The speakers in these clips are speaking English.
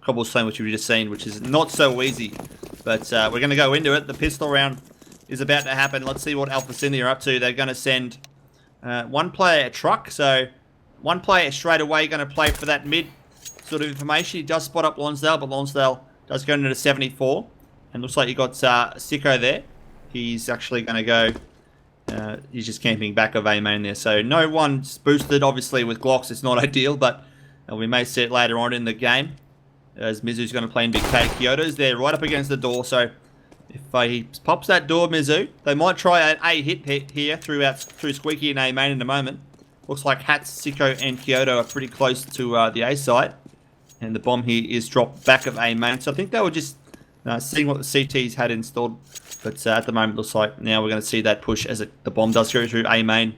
cobblestone, which we've just seen, which is not so easy. But we're going to go into it. The pistol round is about to happen. Let's see what Alpha Sydney are up to. They're going to send one player a truck. So one player straight away going to play for that mid sort of information. He does spot up Lonsdale, but Lonsdale does go into the 74. And looks like you got Sicko there. He's actually going to go... he's just camping back of A main there. So no one's boosted. Obviously with Glocks it's not ideal, but we may see it later on in the game. As Mizu's going to play in Big K. Kyoto's there right up against the door. So if he pops that door, Mizu, they might try an A hit here through Squeaky and A main in a moment. Looks like Hats, Sicko and Kyoto are pretty close to the A site. And the bomb here is dropped back of A main. So I think they were just seeing what the CTs had installed. But at the moment, looks like now we're going to see that push as the bomb does go through A main.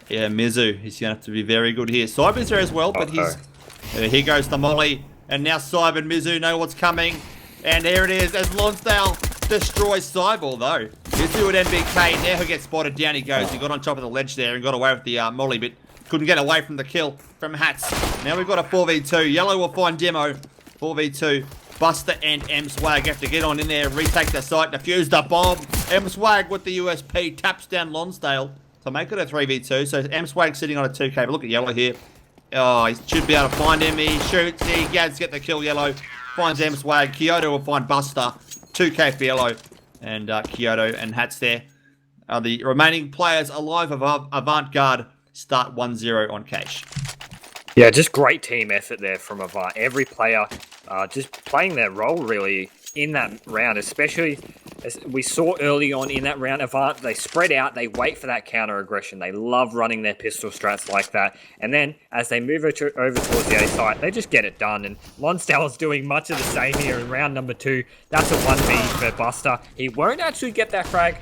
Yeah, Mizu, he's going to have to be very good here. Cyber's there as well, but here goes the molly. And now Cyber and Mizu know what's coming. And there it is as Lonsdale destroys Cyber, although Mizu at MBK now gets spotted. Down he goes. He got on top of the ledge there and got away with the molly, but couldn't get away from the kill from Hats. Now we've got a 4v2. Yellow will find Demo. 4v2. Buster and M-Swag have to get on in there, retake the site, defuse the bomb. M-Swag with the USP taps down Lonsdale to make it a 3v2. So M-Swag sitting on a 2k, but look at Yellow here. Oh, he should be able to find him. He shoots, he gets get the kill. Yellow finds M-Swag. Kyoto will find Buster. 2k for Yellow. And Kyoto and Hats there. The remaining players alive above Avant Garde start 1-0 on cash. Yeah, just great team effort there from Avant. Every player just playing their role really in that round, especially as we saw early on in that round. Avant, they spread out, they wait for that counter aggression. They love running their pistol strats like that. And then as they move over towards the A site, they just get it done. And Lonsdale is doing much of the same here in round number 2. That's a 1v for Buster. He won't actually get that frag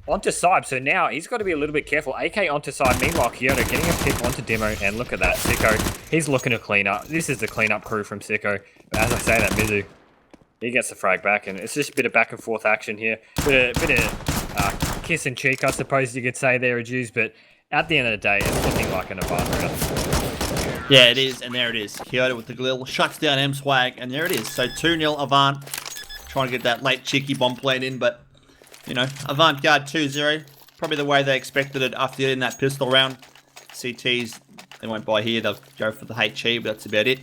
onto Cyb, so now he's got to be a little bit careful. AK onto Cyb, meanwhile Kyoto getting a pick onto Demo, and look at that, Sicko, he's looking to clean up. This is the cleanup crew from Sicko. But as I say that, Mizu, he gets the frag back, and it's just a bit of back and forth action here. Bit of kiss and cheek, I suppose you could say there, Jews, but at the end of the day, it's looking like an Avant round. Yeah, it is, and there it is. Kyoto with the Glil shuts down M-Swag, and there it is. So 2-0 Avant, trying to get that late cheeky bomb plant in, but you know, Avant Garde 2-0, probably the way they expected it after getting that pistol round. CTs, they won't buy here, they'll go for the HE, but that's about it.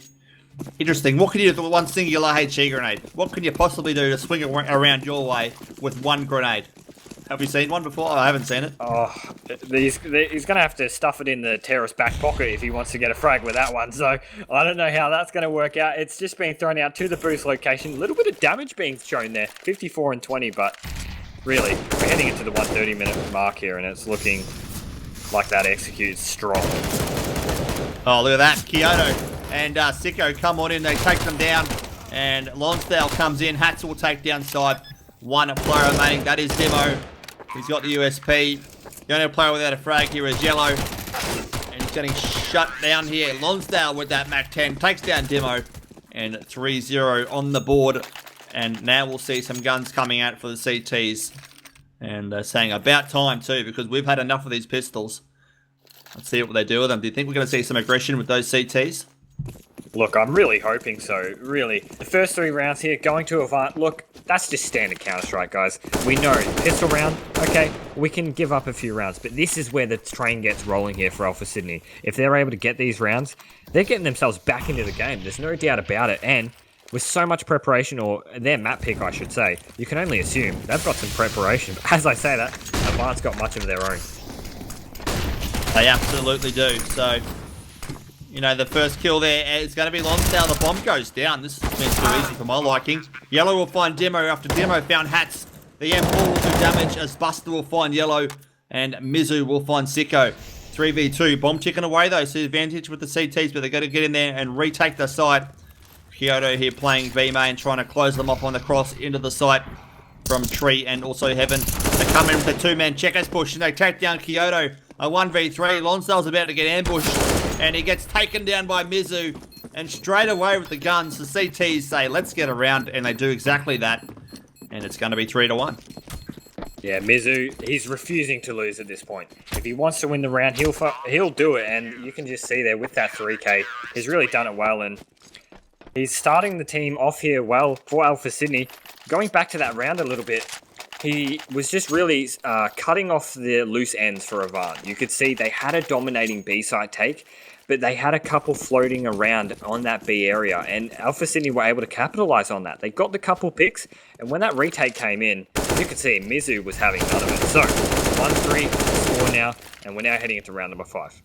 Interesting, what can you do with one singular HE grenade? What can you possibly do to swing it around your way with one grenade? Have you seen one before? I haven't seen it. Oh, he's going to have to stuff it in the terrorist back pocket if he wants to get a frag with that one. So I don't know how that's going to work out. It's just being thrown out to the boost location. A little bit of damage being shown there, 54 and 20, but really, we're heading into the 130-minute mark here, and it's looking like that executes strong. Oh, look at that. Kyoto and Sicko come on in. They take them down, and Lonsdale comes in. Hats will take down Cyb. One player remaining. That is Demo. He's got the USP. The only player without a frag here is Yellow, and he's getting shut down here. Lonsdale with that Mac 10 takes down Demo, and 3-0 on the board. And now we'll see some guns coming out for the CTs. And they're saying about time too, because we've had enough of these pistols. Let's see what they do with them. Do you think we're going to see some aggression with those CTs? Look, I'm really hoping so, really. The first 3 rounds here, going to Avant, look, that's just standard Counter-Strike, guys. We know, pistol round, okay, we can give up a few rounds, but this is where the train gets rolling here for Alpha Sydney. If they're able to get these rounds, they're getting themselves back into the game. There's no doubt about it, and with so much preparation, or their map pick, I should say, you can only assume they've got some preparation. But as I say that, Avant's got much of their own. They absolutely do. So, you know, the first kill there is going to be Lonsdale. The bomb goes down. This has been too easy for my liking. Yellow will find Demo after Demo found Hats. The M4 will do damage as Buster will find Yellow, and Mizu will find Sicko. 3v2. Bomb ticking away, though. So advantage with the CTs, but they've got to get in there and retake the site. Kyoto here playing B main, trying to close them off on the cross into the site from Tree and also Heaven. They come in with a 2-man checkers push and they take down Kyoto. A 1v3. Lonsdale's about to get ambushed and he gets taken down by Mizu. And straight away with the guns, the CTs say, let's get around, and they do exactly that. And it's going to be 3-1. Yeah, Mizu, he's refusing to lose at this point. If he wants to win the round, he'll do it. And you can just see there with that 3K, he's really done it well. And He's starting the team off here well for Alpha Sydney. Going back to that round a little bit, he was just really cutting off the loose ends for Avant. You could see they had a dominating B site take, but they had a couple floating around on that B area, and Alpha Sydney were able to capitalize on that. They got the couple picks, and when that retake came in, you could see Mizu was having none of it. So, 1-3 score now, and we're now heading into round number 5.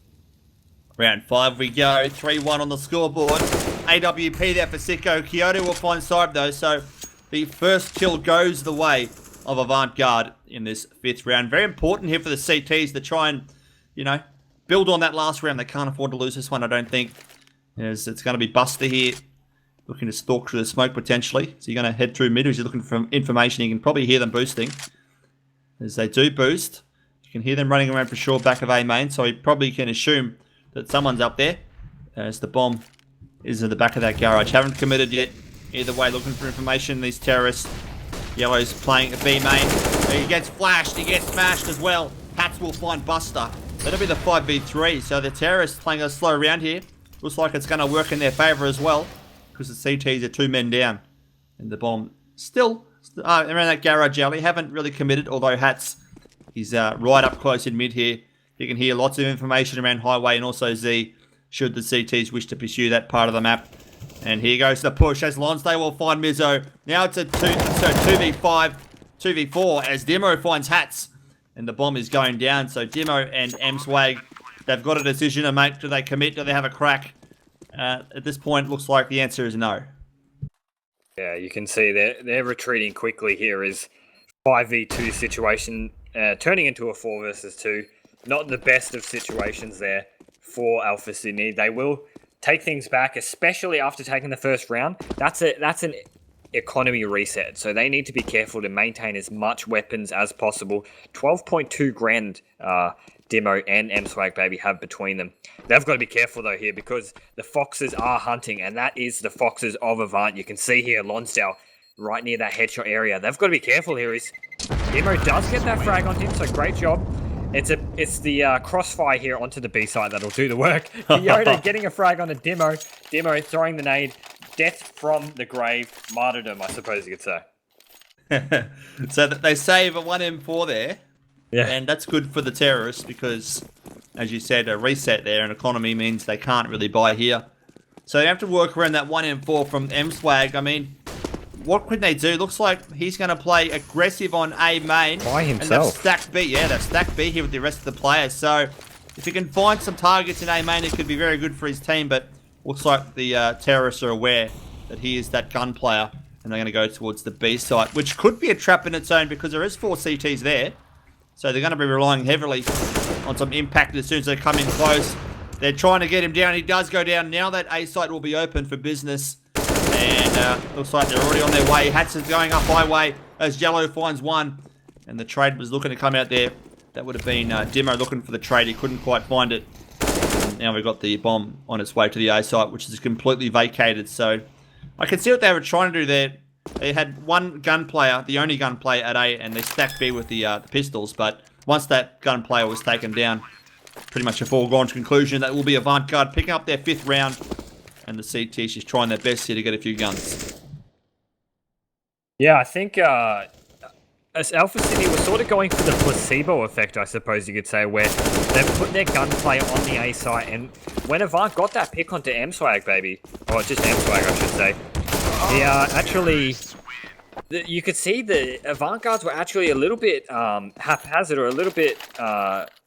Round 5 we go, 3-1 on the scoreboard. AWP there for Sicko. Kyoto will find Cyber though, so the first kill goes the way of Avant Garde in this 5th round. Very important here for the CTs to try and, you know, build on that last round. They can't afford to lose this one, I don't think. As it's going to be Buster here, looking to stalk through the smoke potentially. So you're going to head through mid as you're looking for information. You can probably hear them boosting. As they do boost, you can hear them running around for sure back of A main. So you probably can assume that someone's up there. As the bomb is in the back of that garage. Haven't committed yet. Either way, looking for information. These terrorists. Yellow's playing at B main. He gets flashed. He gets smashed as well. Hats will find Buster. That'll be the 5v3. So the terrorists playing a slow round here. Looks like it's going to work in their favour as well. Because the CTs are 2 men down. And the bomb still around that garage alley. Haven't really committed. Although Hats is right up close in mid here. You can hear lots of information around Highway and also Z. Should the CTs wish to pursue that part of the map. And here goes the push as Lonsdale will find Mizzo. Now it's a 2v5, 2v4 as Demo finds Hats. And the bomb is going down. So Demo and Mswag, they've got a decision to make. Do they commit? Do they have a crack? At this point, looks like the answer is no. Yeah, you can see they're retreating quickly here as 5v2 situation turning into a 4 versus 2. Not the best of situations there for Alpha Sydney. They will take things back, especially after taking the first round. That's an economy reset, so they need to be careful to maintain as much weapons as possible. 12.2 grand Demo and M-Swag Baby have between them. They've got to be careful though here because the Foxes are hunting, and that is the Foxes of Avant. You can see here Lonsdale right near that headshot area. They've got to be careful here. Demo does get that frag on him, so great job. It's the crossfire here onto the B side that'll do the work. Yoda getting a frag on the Demo. Demo throwing the nade. Death from the grave. Martyrdom, I suppose you could say. So that they save a 1M4 there. Yeah. And that's good for the terrorists because, as you said, a reset there in economy means they can't really buy here. So you have to work around that 1M4 from M-Swag. I mean, what could they do? Looks like he's going to play aggressive on A main. By himself. And they've stacked B. Yeah, they've stacked B here with the rest of the players. So if he can find some targets in A main, it could be very good for his team. But looks like the terrorists are aware that he is that gun player. And they're going to go towards the B site, which could be a trap in its own because there is 4 CTs there. So they're going to be relying heavily on some impact as soon as they come in close. They're trying to get him down. He does go down. Now that A site will be open for business. And looks like they're already on their way. Hats is going up highway as Yellow finds one. And the trade was looking to come out there. That would have been Demo looking for the trade. He couldn't quite find it. And now we've got the bomb on its way to the A site, which is completely vacated. So I can see what they were trying to do there. They had one gun player, the only gun player at A, and they stacked B with the pistols. But once that gun player was taken down, pretty much a foregone conclusion. That will be Avant Garde picking up their 5th round. And the CT's just trying their best here to get a few guns. Yeah, I think as Alpha City was sort of going for the placebo effect, I suppose you could say, where they've put their gunplay on the A site, and when Avant got that pick onto M-Swag, baby, or just M-Swag, I should say, he actually, you could see the Avant Guards were actually a little bit haphazard, or a little bit,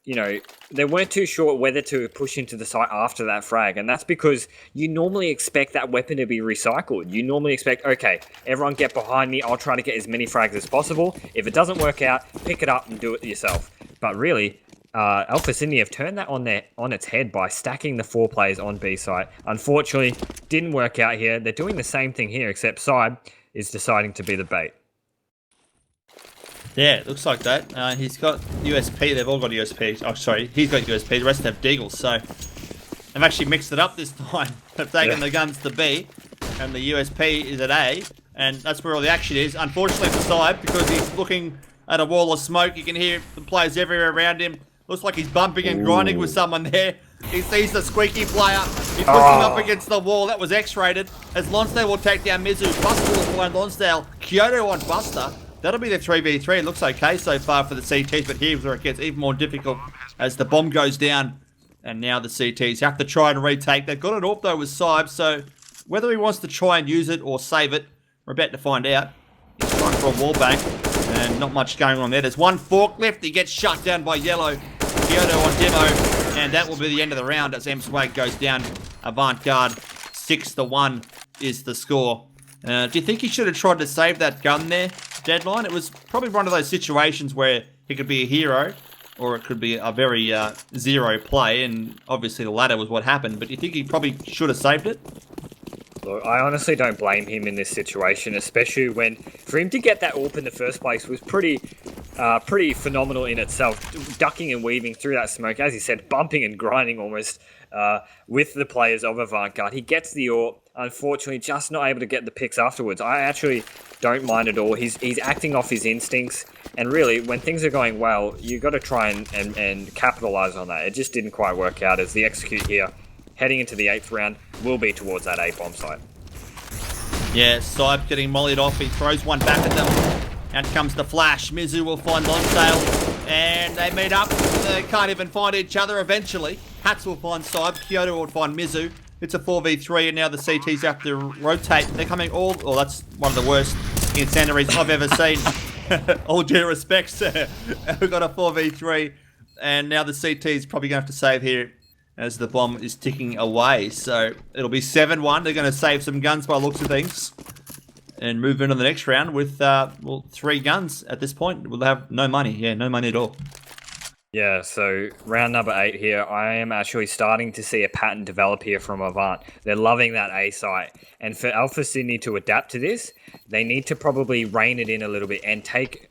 you know, they weren't too sure whether to push into the site after that frag, and that's because you normally expect that weapon to be recycled. You normally expect, okay, everyone get behind me, I'll try to get as many frags as possible. If it doesn't work out, pick it up and do it yourself. But really, Alpha Sydney have turned that on its head by stacking the 4 players on B site. Unfortunately, didn't work out here. They're doing the same thing here, except Cyb is deciding to be the bait. Yeah, it looks like that. He's got USP. They've all got USP. Oh, sorry. He's got USP. The rest have Deagles. So they've actually mixed it up this time. They've taken the guns to B, and the USP is at A, and that's where all the action is. Unfortunately for Cyb, because he's looking at a wall of smoke. You can hear the players everywhere around him. Looks like he's bumping and grinding with someone there. He sees the squeaky player. He puts him up against the wall. That was X-rated. As Lonsdale will take down Mizu. Buster will find Lonsdale. Kyoto on Buster. That'll be the 3v3. It looks okay so far for the CTs, but here's where it gets even more difficult as the bomb goes down. And now the CTs have to try and retake. They've got it up though with Cyb, so whether he wants to try and use it or save it, we're about to find out. He's trying for a wallbang, and not much going on there. There's one forklift. He gets shut down by Yellow. Kyoto on Demo, and that will be the end of the round as Swag goes down. Avant Garde 6-1 is the score. Do you think he should have tried to save that gun there, Deadline? It was probably one of those situations where he could be a hero, or it could be a very zero play, and obviously the latter was what happened. But do you think he probably should have saved it? Look, I honestly don't blame him in this situation, especially when for him to get that AWP in the first place was pretty phenomenal in itself. Ducking and weaving through that smoke, as he said, bumping and grinding almost with the players of Avant Garde. He gets the AWP, unfortunately just not able to get the picks afterwards. I actually don't mind at all. He's acting off his instincts, and really, when things are going well, you've got to try and capitalize on that. It just didn't quite work out as the execute here, heading into the 8th round, will be towards that A bomb site. Yeah, Cyb getting mollied off. He throws one back at them. Out comes the flash. Mizu will find Lonsdale, and they meet up. They can't even find each other eventually. Hats will find Cyb. Kyoto will find Mizu. It's a 4v3, and now the CTs have to rotate. They're coming all... Oh, that's one of the worst incendiaries I've ever seen. All due respects. We've got a 4v3, and now the CT's probably going to have to save here as the bomb is ticking away. So it'll be 7-1. They're going to save some guns by the looks of things and move into the next round with, well, 3 guns at this point. We'll have no money. Yeah, no money at all. Yeah, so round number 8 here, I am actually starting to see a pattern develop here from Avant. They're loving that A site. And for Alpha Sydney to adapt to this, they need to probably rein it in a little bit and take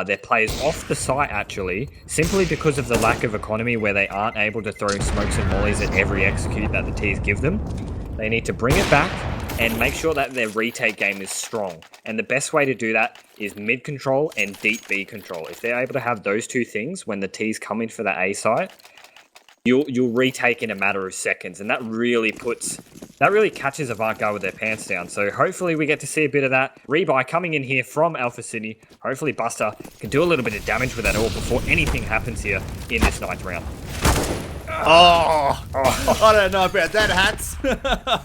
their players off the site, actually, simply because of the lack of economy where they aren't able to throw smokes and mollies at every execute that the Ts give them. They need to bring it back and make sure that their retake game is strong. And the best way to do that is mid control and deep B control. If they're able to have those two things when the Ts come in for the A site, you'll retake in a matter of seconds, and that really catches Avant Garde with their pants down. So hopefully we get to see a bit of that. Rebuy coming in here from Alpha Sydney. Hopefully Buster can do a little bit of damage with that AWP before anything happens here in this 9th round. Oh, I don't know about that, Hats.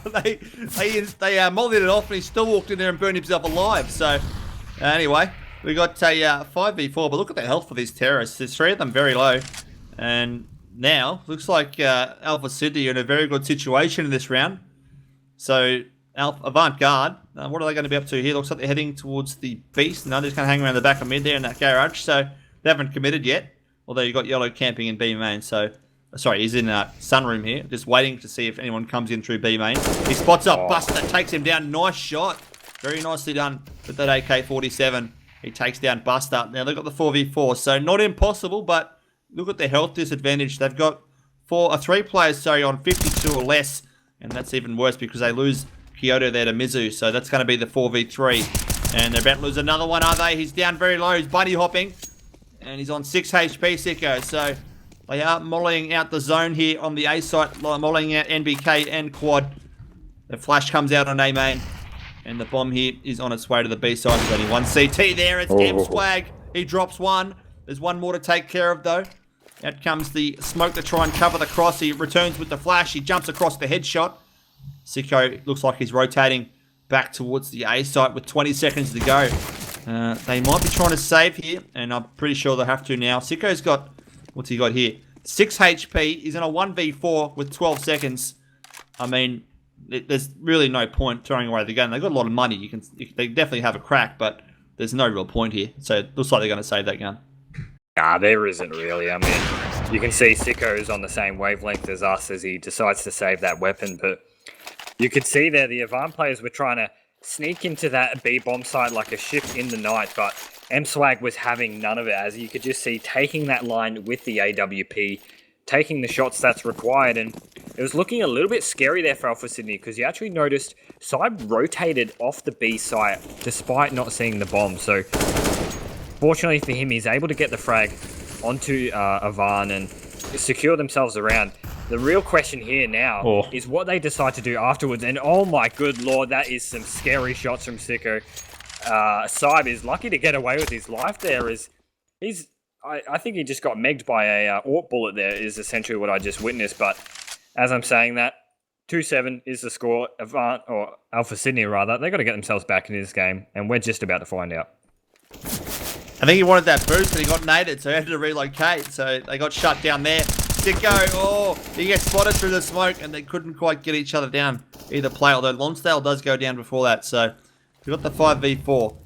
they mollied it off, and he still walked in there and burned himself alive. So anyway, we got a 5v4, but look at the health for these terrorists. There's 3 of them very low, and now looks like Alpha Sydney are in a very good situation in this round. So Avant Garde, what are they going to be up to here? Looks like they're heading towards the Beast. No, they're just going to hang around the back of mid there in that garage. So they haven't committed yet, although you've got Yellow camping in B main. So sorry, he's in Sunroom here, just waiting to see if anyone comes in through B main. He spots up Buster, takes him down. Nice shot. Very nicely done with that AK-47. He takes down Buster. Now they've got the 4v4, so not impossible, but look at the health disadvantage. They've got 3 players, on 52 or less, and that's even worse because they lose Kyoto there to Mizu, so that's going to be the 4v3. And they're about to lose another one, are they? He's down very low. He's bunny hopping, and he's on 6 HP, Sicko, so they are mollying out the zone here on the A site, mollying out NBK and Quad. The flash comes out on A main, and the bomb here is on its way to the B site. There's only 1 CT there. It's Swag. He drops 1. There's 1 more to take care of, though. Out comes the smoke to try and cover the cross. He returns with the flash. He jumps across the headshot. Sicko looks like he's rotating back towards the A site with 20 seconds to go. They might be trying to save here, and I'm pretty sure they'll have to now. Sicko's got... What's he got here? 6 HP. He's in a 1v4 with 12 seconds. I mean, there's really no point throwing away the gun. They've got a lot of money. They definitely have a crack, but there's no real point here. So it looks like they're going to save that gun. Nah, there isn't really. I mean, you can see Sicko's on the same wavelength as us as he decides to save that weapon, but you could see there the Avant players were trying to sneak into that B bomb site like a ship in the night, but Swag was having none of it, as you could just see taking that line with the AWP, taking the shots that's required, and it was looking a little bit scary there for Alpha Sydney because you actually noticed Cyb rotated off the B site despite not seeing the bomb. So fortunately for him, he's able to get the frag onto Avant and secure themselves around. The real question here now is what they decide to do afterwards. And oh my good lord, that is some scary shots from Sicko. Cybe is lucky to get away with his life there. I think he just got megged by a AWP bullet there, is essentially what I just witnessed. But as I'm saying that, 2-7 is the score. Avant, or Alpha Sydney rather, they got to get themselves back into this game, and we're just about to find out. I think he wanted that boost, but he got naded, so he had to relocate. So they got shut down there. Sicko, he gets spotted through the smoke, and they couldn't quite get each other down, either play, although Lonsdale does go down before that. So we got the 5v4.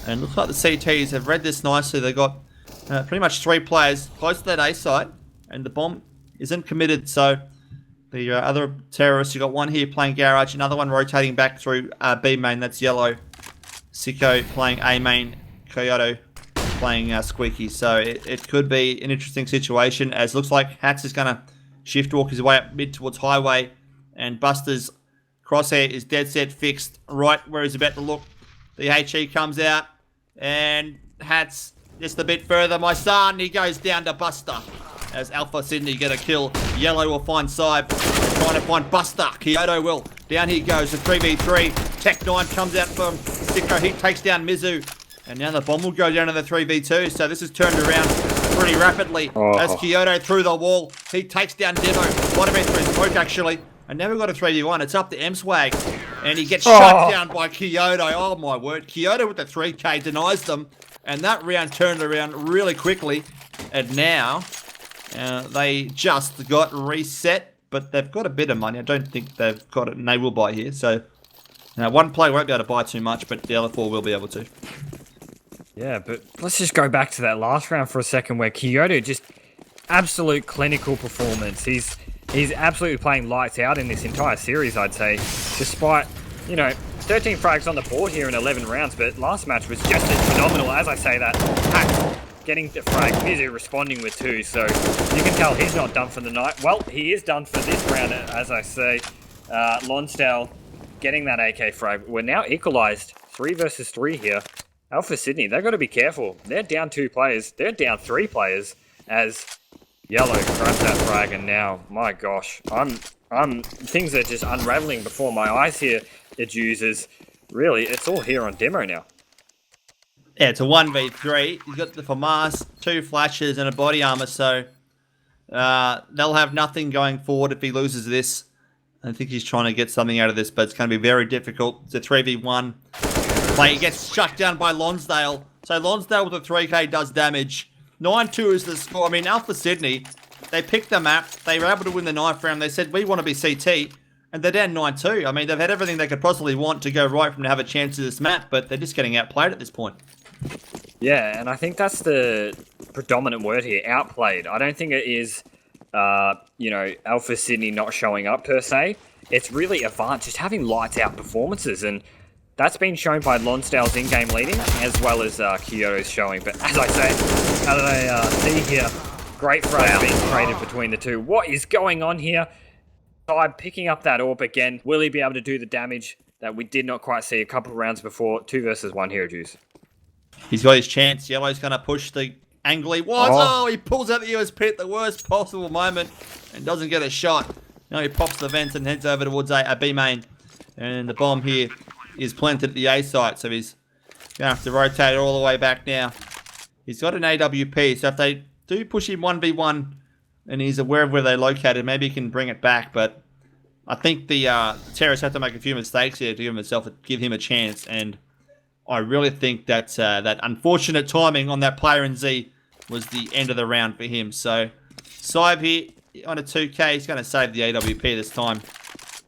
And looks like the CTs have read this nicely. They got pretty much 3 players close to that A site, and the bomb isn't committed. So the other terrorists, you got one here playing Garage, another one rotating back through B main, that's Yellow. Sicko playing A main, Kyoto playing Squeaky. So it could be an interesting situation, as looks like Hats is going to shift walk his way up mid towards Highway, and Buster's crosshair is dead set fixed right where he's about to look. The HE comes out, and Hats just a bit further. My son, he goes down to Buster as Alpha Sydney get a kill. Yellow will find Cybe, trying to find Buster. Kyoto will. Down he goes, the 3v3. Tech9 comes out from Sicko. He takes down Mizu. And now the bomb will go down to the 3v2. So this has turned around pretty rapidly as Kyoto through the wall. He takes down Demo. Might have been through his poke actually. And now we've got a 3v1. It's up to M-Swag. And he gets shut down by Kyoto. Oh my word. Kyoto with the 3k denies them. And that round turned around really quickly. And now they just got reset. But they've got a bit of money. I don't think they've got it. And they will buy here. So one player won't be able to buy too much. But the other 4 will be able to. Yeah, but let's just go back to that last round for a second where Kyoto just absolute clinical performance. He's absolutely playing lights out in this entire series, I'd say, despite, 13 frags on the board here in 11 rounds, but last match was just as phenomenal. As I say that, Hack getting the frag, Mizu responding with 2, so you can tell he's not done for the night. Well, he is done for this round, as I say. Lonsdale getting that AK frag. We're now equalized 3 versus 3 here. Alpha Sydney, they've got to be careful. They're down 2 players. They're down 3 players as Yellow grabs that frag, and now, my gosh, things are just unraveling before my eyes here, it uses. Really, it's all here on demo now. Yeah, it's a 1v3. He's got the FAMAS, 2 flashes, and a body armor, so they'll have nothing going forward if he loses this. I think he's trying to get something out of this, but it's going to be very difficult. It's a 3v1. Play gets shut down by Lonsdale. So Lonsdale with a 3k does damage. 9-2 is the score. I mean, Alpha Sydney, they picked the map. They were able to win the knife round. They said, we want to be CT. And they're down 9-2. I mean, they've had everything they could possibly want to go right from to have a chance at this map, but they're just getting outplayed at this point. Yeah, and I think that's the predominant word here, outplayed. I don't think it is, Alpha Sydney not showing up per se. It's really Avant just having lights out performances, and that's been shown by Lonsdale's in-game leading, as well as Kyoto's showing. But as I say, how do they see here? Great frag being traded between the 2. What is going on here? Cybe picking up that AWP again. Will he be able to do the damage that we did not quite see a couple of rounds before? 2 versus 1 here, Juice. He's got his chance. Yellow's going to push the angle he was. Oh, he pulls out the US pit at the worst possible moment and doesn't get a shot. Now he pops the vents and heads over towards a B main. And the bomb here is planted at the A site, so he's going to have to rotate all the way back now. He's got an AWP, so if they do push him 1v1 and he's aware of where they're located, maybe he can bring it back, but I think the terrorists have to make a few mistakes here to give him a chance, and I really think that that unfortunate timing on that player in Z was the end of the round for him. So Cybe here on a 2k, he's going to save the AWP this time.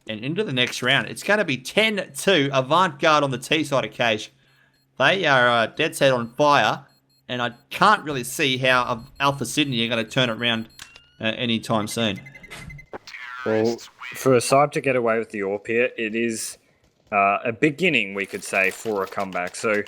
And into the next round, it's going to be 10-2 Avant Garde on the T side of Cage. They are dead set on fire, and I can't really see how Alpha Sydney are going to turn it around anytime soon. Well, for Cybe to get away with the AWP here, it is a beginning, we could say, for a comeback. So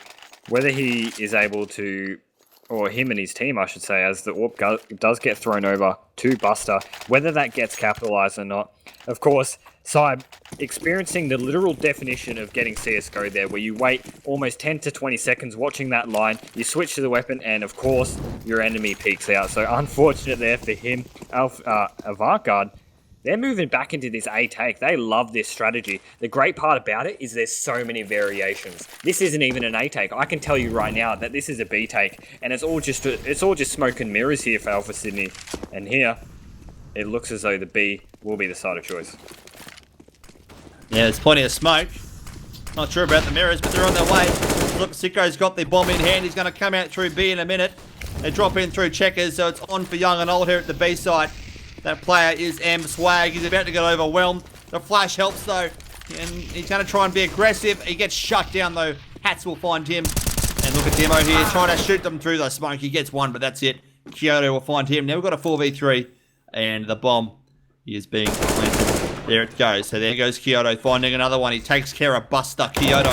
whether he is able to, or him and his team, I should say, as the AWP does get thrown over to Buster, whether that gets capitalized or not. Of course, Cybe experiencing the literal definition of getting CSGO there, where you wait almost 10 to 20 seconds watching that line, you switch to the weapon, and of course, your enemy peeks out. So unfortunate there for him. Avant Garde they're moving back into this A take. They love this strategy. The great part about it is there's so many variations. This isn't even an A take. I can tell you right now that this is a B take, and it's all just smoke and mirrors here for Alpha Sydney. And here, it looks as though the B will be the side of choice. Yeah, there's plenty of smoke. Not sure about the mirrors, but they're on their way. Look, Sicko's got the bomb in hand. He's going to come out through B in a minute. They drop in through checkers, so it's on for young and old here at the B side. That player is Swag. He's about to get overwhelmed. The flash helps though, and he's going to try and be aggressive. He gets shut down though. Hats will find him. And look at Demo here, trying to shoot them through the smoke. He gets one, but that's it. Kyoto will find him. Now we've got a 4v3, and the bomb is being planted. There it goes. So there goes Kyoto finding another one. He takes care of Buster. Kyoto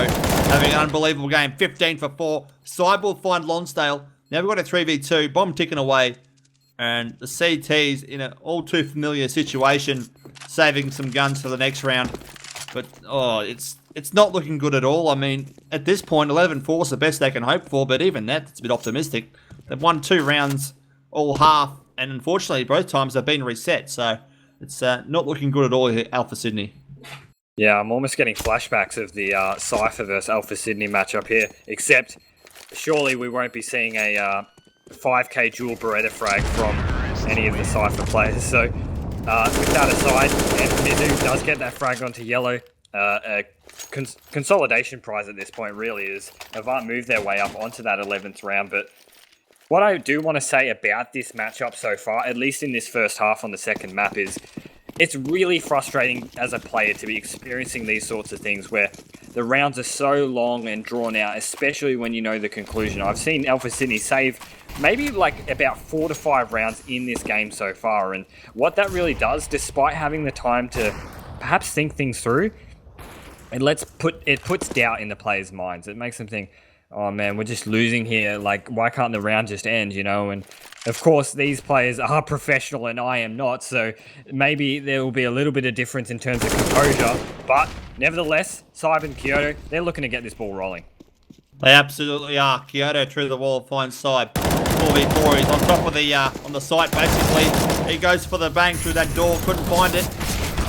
having an unbelievable game. 15 for 4. Cyber will find Lonsdale. Now we've got a 3v2. Bomb ticking away. And the CT's in an all too familiar situation, saving some guns for the next round. But, oh, it's not looking good at all. I mean, at this point, 11-4 is the best they can hope for, but even that's a bit optimistic. They've won 2 rounds, all half, and unfortunately, both times they've been reset. So it's not looking good at all here, Alpha Sydney. Yeah, I'm almost getting flashbacks of the Cypher versus Alpha Sydney matchup here, except surely we won't be seeing a 5k dual Beretta frag from any of the Cypher players. So with that aside, and Mizu does get that frag onto yellow. A consolidation prize at this point really is Avant moved their way up onto that 11th round. But what I do want to say about this matchup so far, at least in this first half on the second map, is it's really frustrating as a player to be experiencing these sorts of things where the rounds are so long and drawn out, especially when you know the conclusion. I've seen Alpha Sydney save maybe like about 4 to 5 rounds in this game so far, and what that really does, despite having the time to perhaps think things through, it puts doubt in the players' minds. It makes them think, oh man, we're just losing here, like why can't the round just end, you know? And of course these players are professional and I am not, so maybe there will be a little bit of difference in terms of composure, but nevertheless, Cyber and Kyoto, they're looking to get this ball rolling. They absolutely are. Kyoto through the wall finds Cyber. 4v4, he's on top of the on the site basically. He goes for the bang through that door, couldn't find it.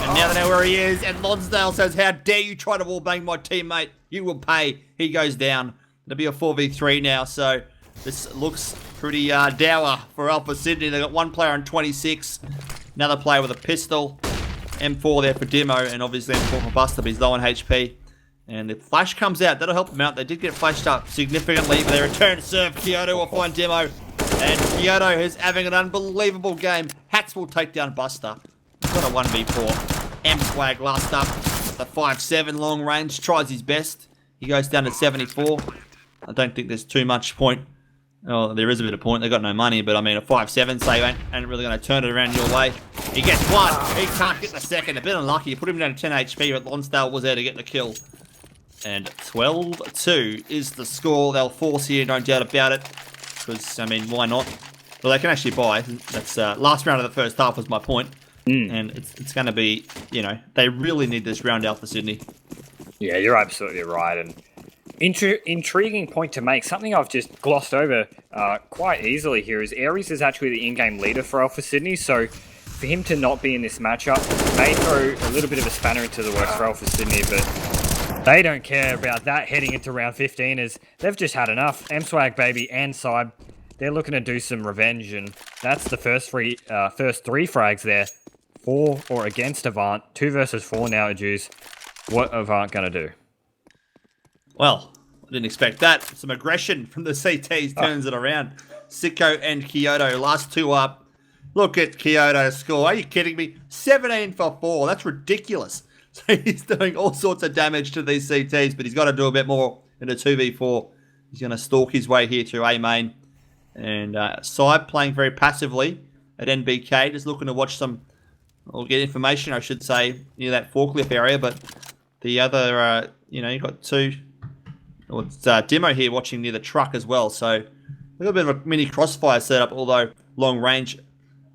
And now they know where he is, and Lonsdale says, how dare you try to wall bang my teammate? You will pay. He goes down. It'll be a 4v3 now, so this looks pretty dour for Alpha Sydney. They've got one player on 26, another player with a pistol, M4 there for Demo, and obviously M4 for Buster, but he's low on HP. And if Flash comes out, that'll help them out. They did get flashed up significantly, but they return to serve. Kyoto will find Demo, and Kyoto is having an unbelievable game. Hats will take down Buster. He's got a 1v4. M-Swag last up, the 5.7 long range, tries his best. He goes down to 74. I don't think there's too much point. Oh, there is a bit of point. They've got no money, but I mean, a 5.7 save ain't really going to turn it around your way. He gets one. He can't get the second. A bit unlucky. You put him down to 10 HP, but Lonsdale was there to get the kill. And 12-2 is the score. They'll force here, no doubt about it. Because, I mean, why not? Well, they can actually buy. That's last round of the first half was my point. And it's going to be, you know, they really need this round, Alpha Sydney. Yeah, you're absolutely right. And intriguing point to make, something I've just glossed over quite easily here, is Aries is actually the in-game leader for Alpha Sydney, so for him to not be in this matchup may throw a little bit of a spanner into the works for Alpha Sydney, but they don't care about that heading into round 15, as they've just had enough. M-Swag, baby, and Cybe, they're looking to do some revenge, and that's the first 3 frags there. 4 or against Avant. 2 versus 4 now, Juice. What Avant going to do? Well, I didn't expect that. Some aggression from the CTs turns it around. Sicko and Kyoto, last 2 up. Look at Kyoto's score. Are you kidding me? 17 for 4. That's ridiculous. So he's doing all sorts of damage to these CTs, but he's got to do a bit more in a 2v4. He's going to stalk his way here through A main. And Cybe playing very passively at NBK, just looking to watch some, or get information, I should say, near that forklift area. But the other, you know, you've got 2, well, it's Demo here watching near the truck as well. So a little bit of a mini crossfire setup, although long range.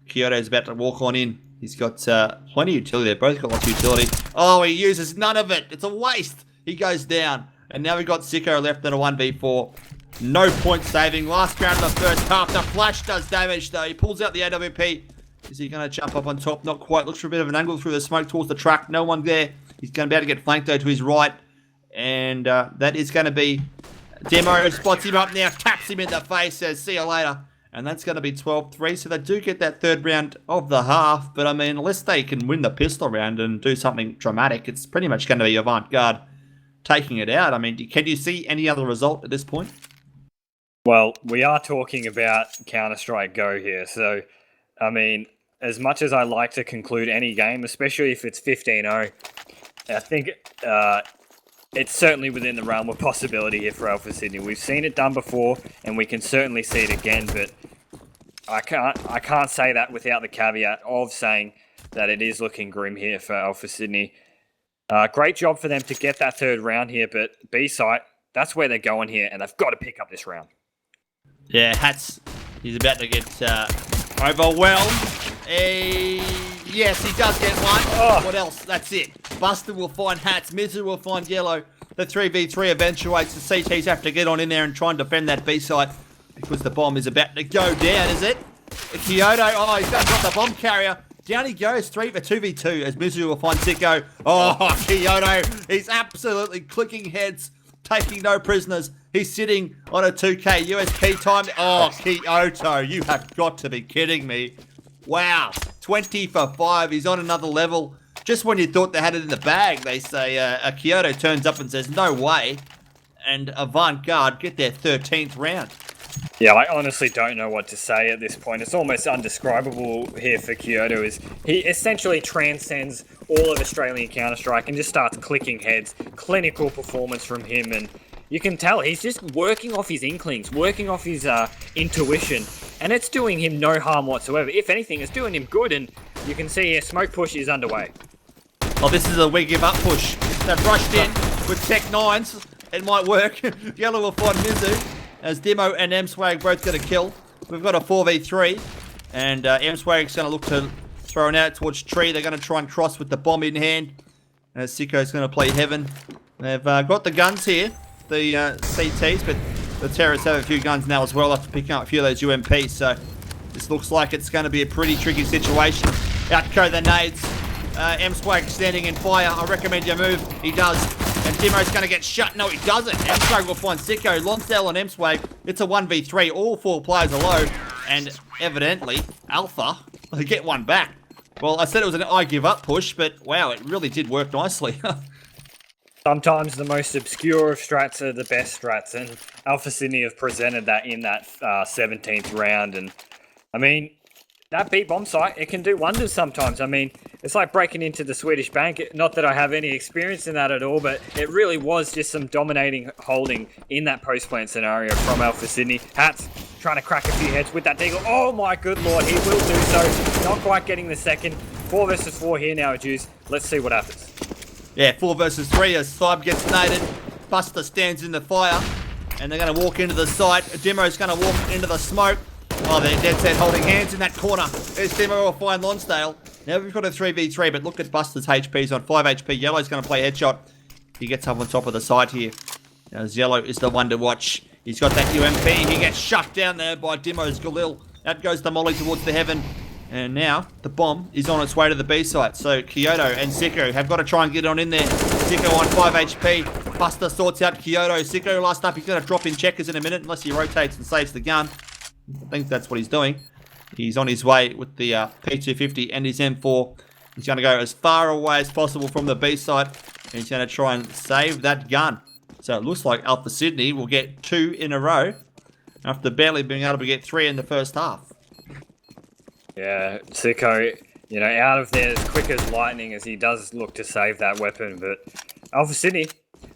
Kyoto's about to walk on in. He's got plenty of utility there. Both got lots of utility. Oh, he uses none of it. It's a waste. He goes down. And now we've got Sicko left in a 1v4. No point saving. Last round of the first half. The flash does damage, though. He pulls out the AWP. Is he going to jump up on top? Not quite. Looks for a bit of an angle through the smoke towards the truck. No one there. He's going to be able to get flanked though to his right. And that is going to be Demo. Spots him up now. Taps him in the face. Says, see you later. And that's going to be 12-3. So they do get that third round of the half. But I mean, unless they can win the pistol round and do something dramatic, it's pretty much going to be Avant Garde taking it out. I mean, can you see any other result at this point? Well, we are talking about Counter-Strike Go here. So, I mean, as much as I like to conclude any game, especially if it's 15-0, I think it's certainly within the realm of possibility here for Alpha Sydney. We've seen it done before, and we can certainly see it again, but I can't say that without the caveat of saying that it is looking grim here for Alpha Sydney. Great job for them to get that third round here, but B-site, that's where they're going here, and they've got to pick up this round. Yeah, Hats, he's about to get overwhelmed. Yes, he does get one. Oh. What else? That's it. Buster will find Hats. Mizu will find Yellow. The 3v3 eventuates. The CTs have to get on in there and try and defend that B-site because the bomb is about to go down, is it? Kyoto, oh, he's going to drop the bomb carrier. Down he goes, 2v2 as Mizu will find Sicko. Oh, Kyoto, he's absolutely clicking heads, taking no prisoners. He's sitting on a 2K US key time. Oh, Kyoto, you have got to be kidding me. Wow, 20 for 5. He's on another level. Just when you thought they had it in the bag, they say Kyoto turns up and says, no way. And Avant Garde get their 13th round. Yeah, I honestly don't know what to say at this point. It's almost undescribable here for Kyoto. He essentially transcends all of Australian Counter-Strike and just starts clicking heads. Clinical performance from him, and you can tell he's just working off his inklings, working off his intuition, and it's doing him no harm whatsoever. If anything, it's doing him good, and you can see a smoke push is underway. Oh, this is a we give up push. They've rushed in with Tech 9s. It might work. Yellow will find Mizu as Demo and M-Swag both get a kill. We've got a 4v3, and M-Swag's going to look to throw it out towards Tree. They're going to try and cross with the bomb in hand. Sicko's going to play Heaven. They've got the guns here, the CTs, but the terrorists have a few guns now as well after picking up a few of those UMPs, so this looks like it's going to be a pretty tricky situation. Out go the nades. M-Swag standing in fire. I recommend you move. He does. And Demo's going to get shut. No, he doesn't. M-Swag will find Sicko. Lonsdale and M-Swag. It's a 1v3. All 4 players are low. And evidently, Alpha, they get one back. Well, I said it was an I give up push, but wow, it really did work nicely. Sometimes the most obscure of strats are the best strats, and Alpha Sydney have presented that in that 17th round. And I mean, that beat bomb site, it can do wonders sometimes. I mean, it's like breaking into the Swedish bank. Not that I have any experience in that at all, but it really was just some dominating holding in that post-plant scenario from Alpha Sydney. Hats trying to crack a few heads with that deagle. Oh my good lord, he will do so. Not quite getting the second. 4 versus 4 here now, Juice. Let's see what happens. Yeah, 4 versus 3 as Cyb gets naded. Buster stands in the fire, and they're going to walk into the site. Demo's going to walk into the smoke. Oh, they're dead set holding hands in that corner. There's Demo will find Lonsdale. Now we've got a 3v3, but look at Buster's HP. He's on 5 HP. Yellow's going to play headshot. He gets up on top of the site here. As Yellow is the one to watch. He's got that UMP. He gets shut down there by Demo's Galil. Out goes the molly towards the Heaven. And now the bomb is on its way to the B site. So Kyoto and Sicko have got to try and get on in there. Sicko on 5 HP. Buster sorts out Kyoto. Sicko last up. He's going to drop in checkers in a minute unless he rotates and saves the gun. I think that's what he's doing. He's on his way with the P250 and his M4. He's going to go as far away as possible from the B site. And he's going to try and save that gun. So it looks like Alpha Sydney will get 2 in a row after barely being able to get 3 in the first half. Yeah, Sicko, you know, out of there as quick as lightning as he does look to save that weapon. But Alpha Sydney,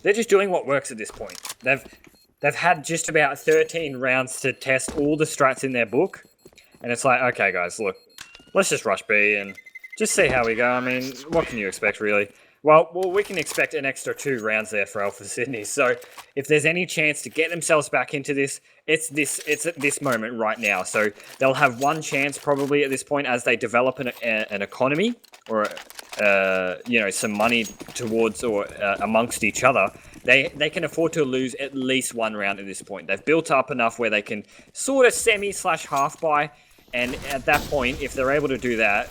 they're just doing what works at this point. They've had just about 13 rounds to test all the strats in their book. And it's like, okay, guys, look, let's just rush B and just see how we go. I mean, what can you expect, really? Well, we can expect an extra 2 rounds there for Alpha Sydney. So if there's any chance to get themselves back into this, it's at this moment right now. So they'll have one chance probably at this point as they develop an economy or you know, some money towards or amongst each other. They can afford to lose at least 1 round at this point. They've built up enough where they can sort of semi/half buy And at that point, if they're able to do that,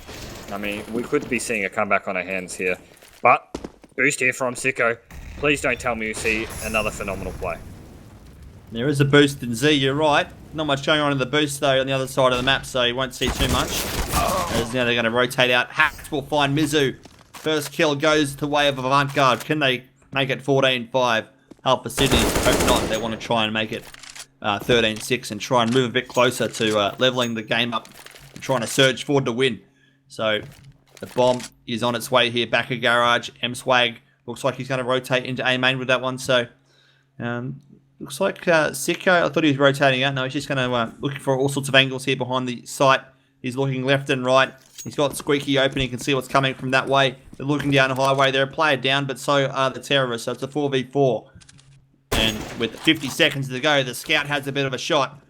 I mean, we could be seeing a comeback on our hands here. But boost here from Sicko. Please don't tell me you see another phenomenal play. There is a boost in Z, you're right. Not much going on in the boost, though, on the other side of the map, so you won't see too much. As now they're going to rotate out. Hacks will find Mizu. First kill goes to way of Avant Garde. Can they make it 14-5? Alpha Sydney, hope not. They want to try and make it 13-6 and try and move a bit closer to leveling the game up and trying to surge forward to win. So the bomb is on its way here. Back of garage. M-Swag looks like he's going to rotate into A main with that one. So looks like Sicko, I thought he was rotating out. No, he's just going to looking for all sorts of angles here behind the site. He's looking left and right. He's got Squeaky open. He can see what's coming from that way. They're looking down the highway. They're a player down, but so are the terrorists. So it's a 4v4. And with 50 seconds to go, the scout has a bit of a shot.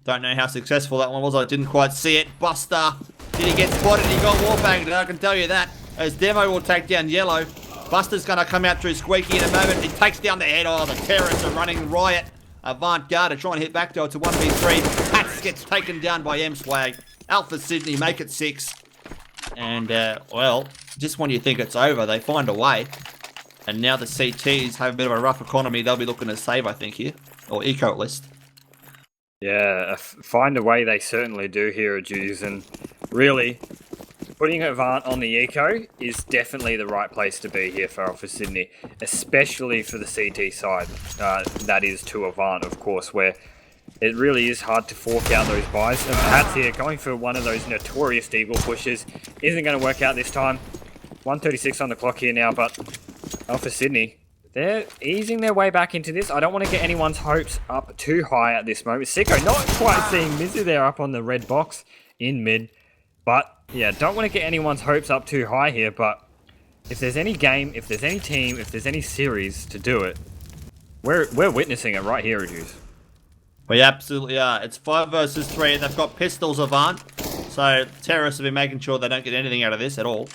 Don't know how successful that one was. I didn't quite see it. Buster. Did he get spotted? He got wallbanged. I can tell you that. As Demo will take down Yellow. Buster's going to come out through Squeaky in a moment. He takes down the head. Oh, the terrorists are running riot. Avant Garde to try and hit back door to 1v3. Hats gets taken down by M-Swag. Alpha Sydney make it 6. And, well, just when you think it's over, they find a way. And now the CTs have a bit of a rough economy. They'll be looking to save, I think, here. Or eco at least. Yeah, find a way they certainly do here, Jews. And really, putting Avant on the eco is definitely the right place to be here for Alpha Sydney. Especially for the CT side. That is to Avant, of course, where it really is hard to fork out those buys. And Pat's here going for one of those notorious deagle pushes. Isn't going to work out this time. 1:36 on the clock here now, but Alpha Sydney, they're easing their way back into this. I don't want to get anyone's hopes up too high at this moment. Sicko not quite seeing Mizu there up on the red box in mid. But, yeah, don't want to get anyone's hopes up too high here. But if there's any game, if there's any team, if there's any series to do it, we're witnessing it right here, Juice. We absolutely are. It's 5 versus 3. They've got pistols, Avant. So terrorists have been making sure they don't get anything out of this at all.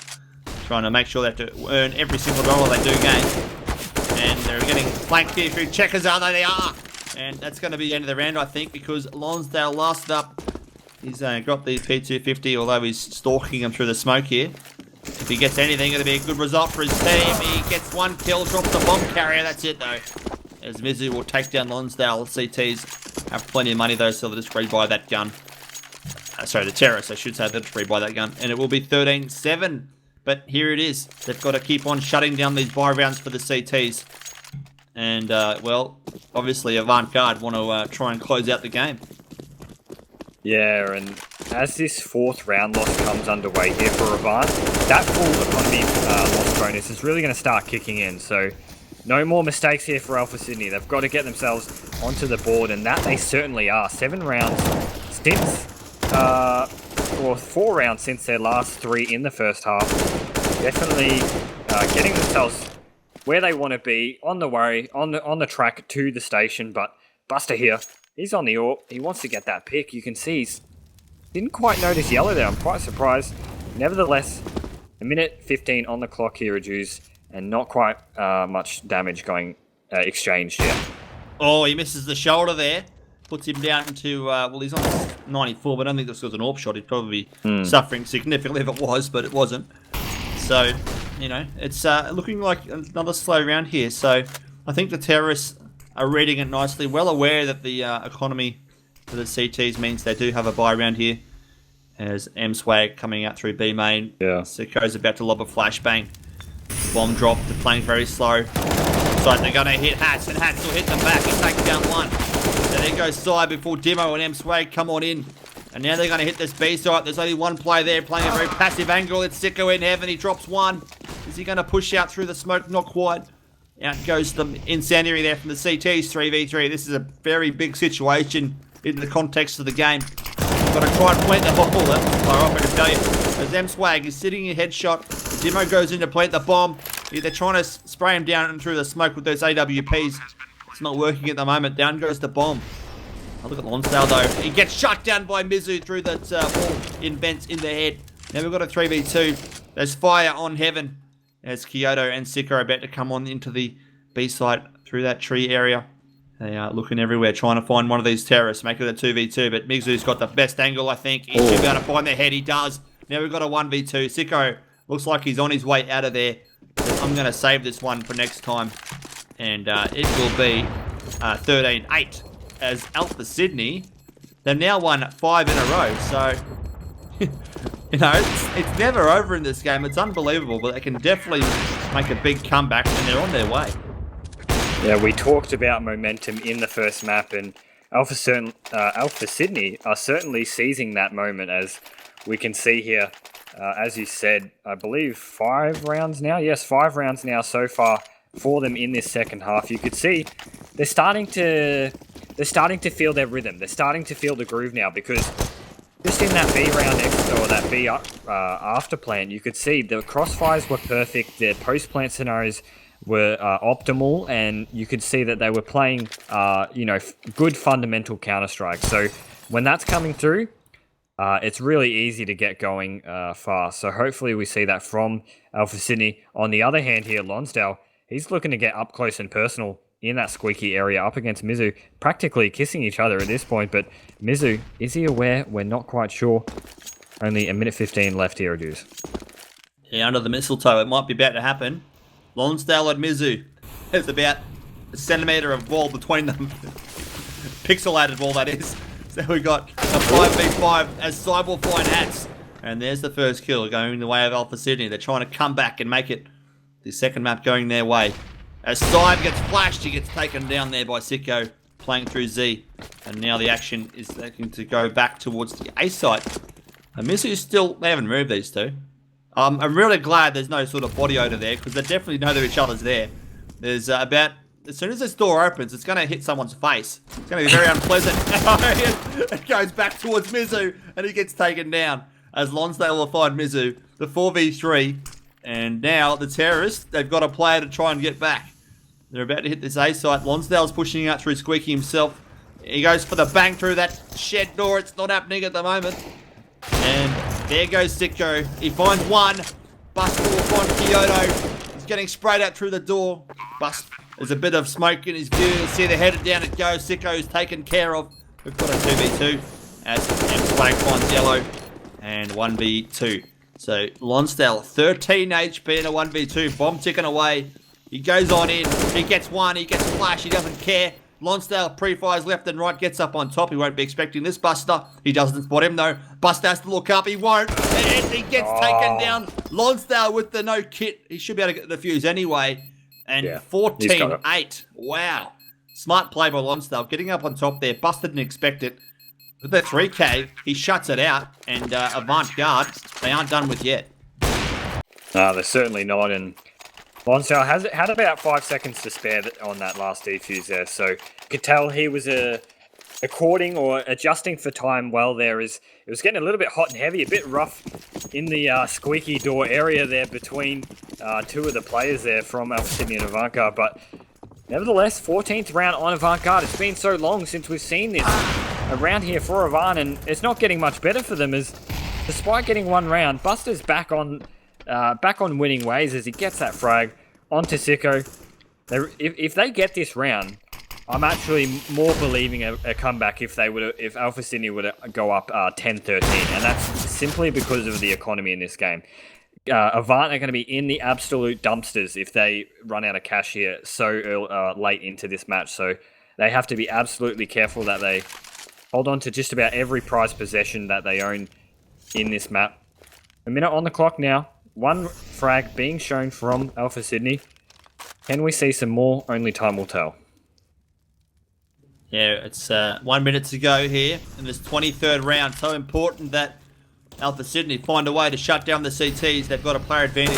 Trying to make sure they have to earn every single dollar they do gain. And they're getting flanked here through checkers, are they? They are. And that's going to be the end of the round, I think, because Lonsdale last up. He's got the P250, although he's stalking him through the smoke here. If he gets anything, it'll be a good result for his team. He gets 1 kill, drops the bomb carrier. That's it, though. As Mizu will take down Lonsdale. CTs have plenty of money, though, so they'll just rebuy that gun. Sorry, the terrorists, I should say, they'll just rebuy that gun. And it will be 13-7. But here it is. They've got to keep on shutting down these buy rounds for the CTs. And, well, obviously Avant Garde want to try and close out the game. Yeah, and as this 4th round loss comes underway here for Avant, that full economy loss bonus is really going to start kicking in. So no more mistakes here for Alpha Sydney. They've got to get themselves onto the board, and that they certainly are. 7 rounds since, or 4 rounds since their last 3 in the first half. Definitely getting themselves where they want to be, on the way, on the track to the station. But Buster here, he's on the AWP. He wants to get that pick. You can see he's didn't quite notice yellow there. I'm quite surprised. Nevertheless, a minute 15 on the clock here, Jews, and not quite much damage going exchanged here. Oh, he misses the shoulder there. Puts him down to, well, he's on 94, but I don't think this was an AWP shot. He'd probably be suffering significantly if it was, but it wasn't. So, you know, it's looking like another slow round here. So, I think the terrorists are reading it nicely. Well aware that the economy for the CTs means they do have a buy round here. As M-Swag coming out through B main. Yeah. Sicko's about to lob a flashbang. Bomb drop. They're playing very slow. So they're going to hit Hats, and Hats will hit them back. He takes down 1. So there goes Side before Demo and M-Swag come on in. And now they're going to hit this B site. There's only 1 player there playing a very passive angle. It's Sicko in heaven. He drops 1. Is he going to push out through the smoke? Not quite. Out goes the incendiary there from the CTs. 3v3. This is a very big situation in the context of the game. Got to try and plant the ball. That's far off, I can tell you. As M-Swag is sitting in headshot. Demo goes in to plant the bomb. They're trying to spray him down and through the smoke with those AWPs. It's not working at the moment. Down goes the bomb. Oh, look at Lonsdale though. He gets shot down by Mizu through that ball in vents in the head. Now we've got a 3v2. There's fire on heaven as Kyoto and Sicko are about to come on into the B site through that tree area. They are looking everywhere, trying to find one of these terrorists, make it a 2v2, but Mizu's got the best angle, I think. He should be able to find their head. He does. Now we've got a 1v2. Sicko looks like he's on his way out of there. I'm going to save this one for next time. And it will be 13-8 as Alpha Sydney. They've now won 5 in a row, so... You know, it's never over in this game. It's unbelievable, but they can definitely make a big comeback, and they're on their way. Yeah, we talked about momentum in the first map, and Alpha Sydney are certainly seizing that moment, as we can see here. As you said, I believe 5 rounds now. Yes, 5 rounds now so far for them in this second half. You could see they're starting to feel their rhythm. They're starting to feel the groove now, because just in that B round exit, or that B after plant, you could see the crossfires were perfect. Their post plant scenarios were optimal, and you could see that they were playing, good fundamental Counter-Strike. So when that's coming through, it's really easy to get going fast. So hopefully we see that from Alpha Sydney. On the other hand here, Lonsdale, he's looking to get up close and personal in that squeaky area up against Mizu, practically kissing each other at this point. But Mizu, is he aware? We're not quite sure. Only a minute 15 left here, dudes. Yeah, under the mistletoe, it might be about to happen. Lonsdale and Mizu. There's about a centimetre of wall between them. Pixelated wall, that is. So we got a 5v5 as Cyber flying hats. And there's the first kill going the way of Alpha Sydney. They're trying to come back and make it the second map going their way. As Cyber gets flashed, he gets taken down there by Sicko, playing through Z. And now the action is looking to go back towards the A site. And Mizu still, they haven't moved these two. I'm really glad there's no sort of body odor there, because they definitely know that each other's there. There's as soon as this door opens, it's going to hit someone's face. It's going to be very unpleasant. It goes back towards Mizu, and he gets taken down. As Lonsdale will find Mizu, the 4v3. And now the terrorists, they've got a player to try and get back. They're about to hit this A site. Lonsdale's pushing out through Squeaky himself. He goes for the bang through that shed door. It's not happening at the moment. And there goes Sicko. He finds one. Bust will find Kyoto. He's getting sprayed out through the door. Bust. There's a bit of smoke in his view. You see they're headed down it goes. Sicko's taken care of. We've got a 2v2 as M-Swag finds yellow. And 1v2. So Lonsdale, 13 HP in a 1v2. Bomb ticking away. He goes on in. He gets one. He gets flash. He doesn't care. Lonsdale pre-fires left and right. Gets up on top. He won't be expecting this Buster. He doesn't spot him though. Buster has to look up. He won't. And he gets taken down. Lonsdale with the no kit. He should be able to get the fuse anyway. And 14-8. Wow. Smart play by Lonsdale. Getting up on top there. Buster didn't expect it. With the 3K, he shuts it out. And Avant Garde, they aren't done with yet. No, they're certainly not. And Lonsdale had about 5 seconds to spare on that last defuse there. So you could tell he was according or adjusting for time well there. It was getting a little bit hot and heavy, a bit rough in the squeaky door area there between two of the players there from Alpha Sydney and Avant Garde. But nevertheless, 14th round on Avant Garde. It's been so long since we've seen this around here for Avant, and it's not getting much better for them, as despite getting one round, Buster's back on winning ways as he gets that frag onto Sicko. If they get this round, I'm actually more believing a comeback if Alpha Sydney would go up 10-13, and that's simply because of the economy in this game. Avant are going to be in the absolute dumpsters if they run out of cash here so late into this match, so they have to be absolutely careful that they hold on to just about every prized possession that they own in this map. A minute on the clock now. One frag being shown from Alpha Sydney. Can we see some more? Only time will tell. Yeah, it's 1 minute to go here in this 23rd round. So important that Alpha Sydney find a way to shut down the CTs. They've got a player advantage.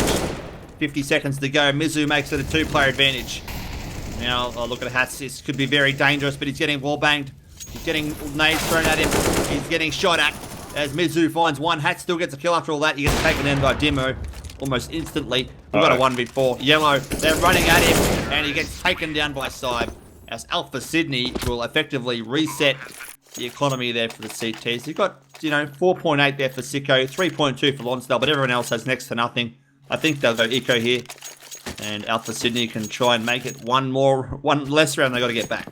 50 seconds to go. Mizu makes it a 2-player advantage. Now, look at Hats. This could be very dangerous, but he's getting wall banged. He's getting nades thrown at him. He's getting shot at. As Mizu finds one. Hat still gets a kill after all that. He gets taken in by Demo almost instantly. We've got a 1v4. Yellow, they're running at him, and he gets taken down by Cybe. As Alpha Sydney will effectively reset the economy there for the CTs. You've got, 4.8 there for Sicko, 3.2 for Lonsdale, but everyone else has next to nothing. I think they'll go eco here, and Alpha Sydney can try and make it one less round they got to get back.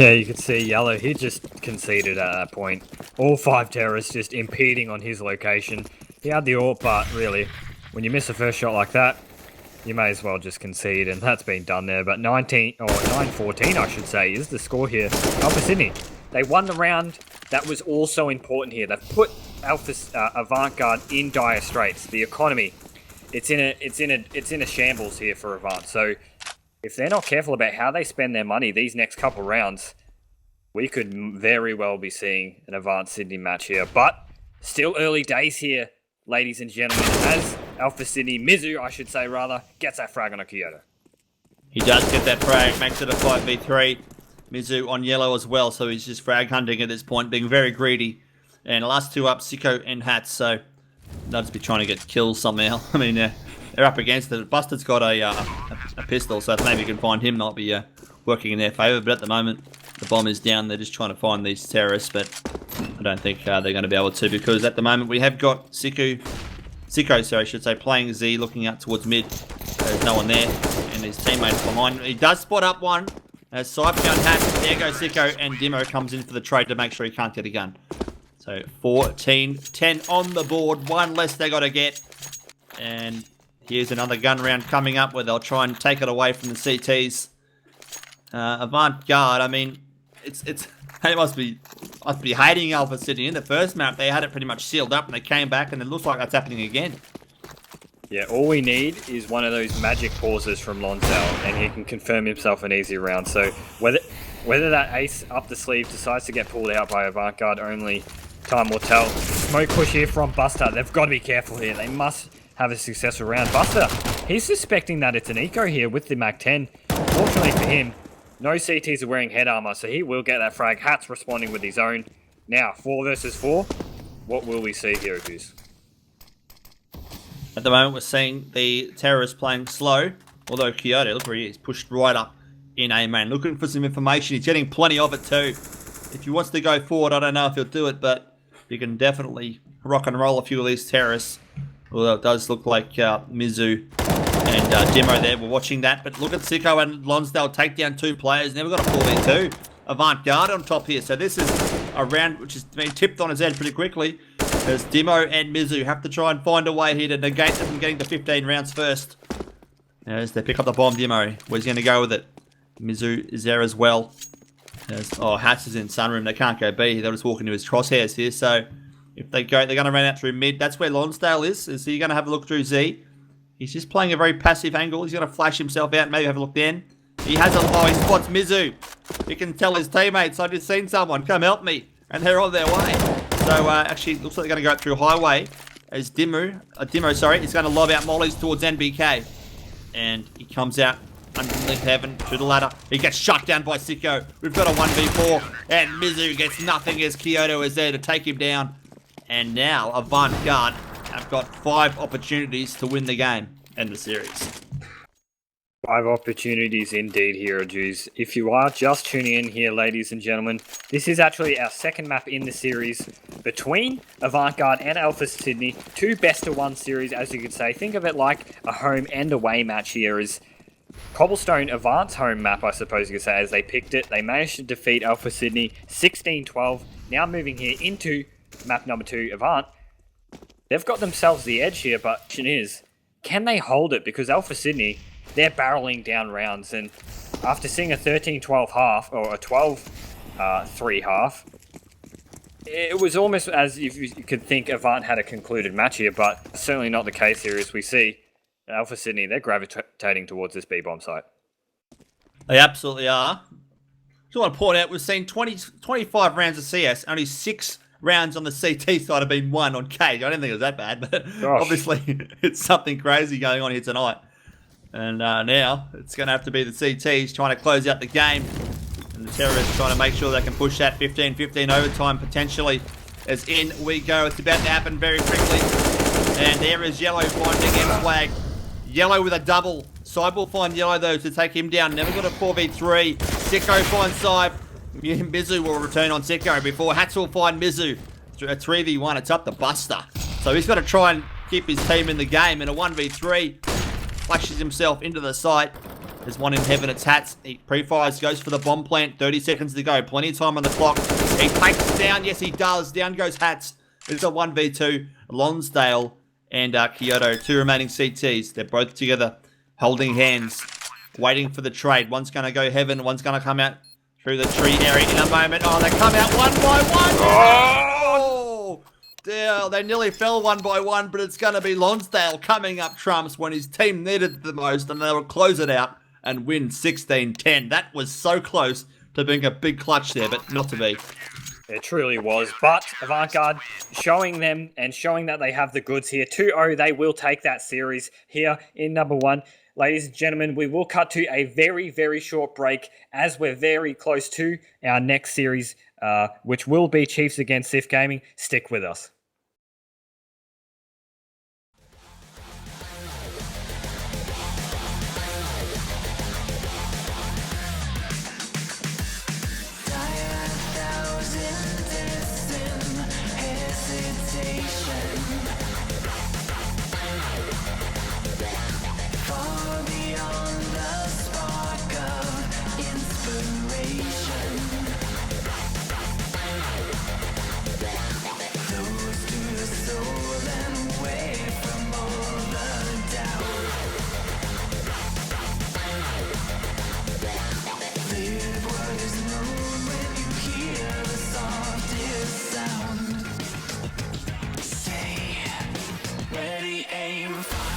Yeah, you could see Yellow, he just conceded at that point. All 5 terrorists just impeding on his location. He had the AWP, but really, when you miss a first shot like that, you may as well just concede, and that's been done there. But 9-14, I should say, is the score here. Alpha Sydney, they won the round. That was also important here. They've put Avant Garde in dire straits. The economy, it's in a shambles here for Avant. So if they're not careful about how they spend their money these next couple rounds, we could very well be seeing an Avant Sydney match here. But still early days here, ladies and gentlemen, as Alpha Sydney, Mizu, I should say rather, gets that frag on a Kyoto. He does get that frag, makes it a 5v3. Mizu on yellow as well, so he's just frag hunting at this point, being very greedy. And the last 2 up, Sicko and Hats, so they'll just be trying to get kills somehow. I mean, they're up against it. Bustard's got a pistol, so if maybe you can find him, might be working in their favour. But at the moment, the bomb is down. They're just trying to find these terrorists, but I don't think they're going to be able to, because at the moment we have got Sicko, sorry, I should say, playing Z, looking out towards mid. There's no one there, and his teammates behind. He does spot up one. As Cyber gun hacks, there goes Sicko, and Dimo comes in for the trade to make sure he can't get a gun. So 14-10 on the board, 1 less they got to get. And here's another gun round coming up where they'll try and take it away from the CTs. Avant Garde, I mean, they must be hating Alpha City. In the first map, they had it pretty much sealed up, and they came back, and it looks like that's happening again. Yeah, all we need is one of those magic pauses from Lonsdale, and he can confirm himself an easy round. So whether that ace up the sleeve decides to get pulled out by Avant Garde, only time will tell. Smoke push here from Buster. They've got to be careful here. They must have a successful round. Buster, he's suspecting that it's an eco here with the Mag-10. Fortunately for him, no CTs are wearing head armor, so he will get that frag. Hat's responding with his own. Now, 4 versus 4. What will we see here, Goose? At the moment, we're seeing the terrorists playing slow, although Kyoto, look where he is, pushed right up in A main, looking for some information. He's getting plenty of it too. If he wants to go forward, I don't know if he'll do it, but you can definitely rock and roll a few of these terrorists. Although it does look like Mizu and Demo there were watching that. But look at Sicko and Lonsdale take down 2 players. Now we've got a 4v2. Avant Garde on top here. So this is a round which has been tipped on his head pretty quickly. As Demo and Mizu have to try and find a way here to negate them from getting to 15 rounds first. As they pick up the bomb, Demo, where's he going to go with it? Mizu is there as well. Hats is in Sunroom. They can't go B. They'll just walk into his crosshairs here. So if they go, they're going to run out through mid. That's where Lonsdale is. Is he going to have a look through Z? He's just playing a very passive angle. He's going to flash himself out and maybe have a look then. He has he spots Mizu. He can tell his teammates, I've just seen someone, come help me. And they're on their way. So actually, looks like they're going to go through highway. As Dimo, he's going to lob out mollies towards NBK. And he comes out underneath heaven to the ladder. He gets shut down by Sicko. We've got a 1v4. And Mizu gets nothing as Kyoto is there to take him down. And now Avant Garde have got 5 opportunities to win the game and the series. 5 opportunities indeed here, Jews. If you are just tuning in here, ladies and gentlemen, this is actually our second map in the series between Avant Garde and Alpha Sydney. 2 best-of-1 series, as you could say. Think of it like a home and away match here. Is Cobblestone Avant's home map, I suppose you could say, as they picked it. They managed to defeat Alpha Sydney 16-12. Now moving here into map number 2, Avant. They've got themselves the edge here, but the question is, can they hold it? Because Alpha Sydney, they're barreling down rounds, and after seeing a 13-12 half, or a 12-3 half, it was almost as if you could think Avant had a concluded match here, but certainly not the case here, as we see Alpha Sydney, they're gravitating towards this B-bomb site. They absolutely are. Just want to point out, we've seen 25 rounds of CS, only 6 rounds on the CT side have been won on Cage. I didn't think it was that bad, but obviously it's something crazy going on here tonight. And now it's going to have to be the CTs trying to close out the game. And the terrorists trying to make sure they can push that 15-15 overtime potentially. As in we go. It's about to happen very quickly. And there is Yellow finding M flag. Yellow with a double. Cyber will find Yellow though to take him down. Never got a 4v3. Sicko finds Cyber. Mizu will return on Sicko before Hats will find Mizu. A 3v1. It's up to Buster. So he's got to try and keep his team in the game in a 1v3. Flashes himself into the site. There's one in heaven. It's Hats. He pre-fires, goes for the bomb plant. 30 seconds to go. Plenty of time on the clock. He takes down. Yes, he does. Down goes Hats. It's a 1v2. Lonsdale and Kyoto, 2 remaining CTs. They're both together, holding hands, waiting for the trade. One's going to go heaven. One's going to come out through the tree area in a moment. Oh, they come out one by one. Oh! Dear, they nearly fell one by one, but it's going to be Lonsdale coming up trumps when his team needed it the most, and they'll close it out and win 16-10. That was so close to being a big clutch there, but not to be. It truly was, but Avant showing them and showing that they have the goods here. 2-0, they will take that series here in number 1. Ladies and gentlemen, we will cut to a very, very short break as we're very close to our next series, which will be Chiefs against Sif Gaming. Stick with us. Ready, aim, fire.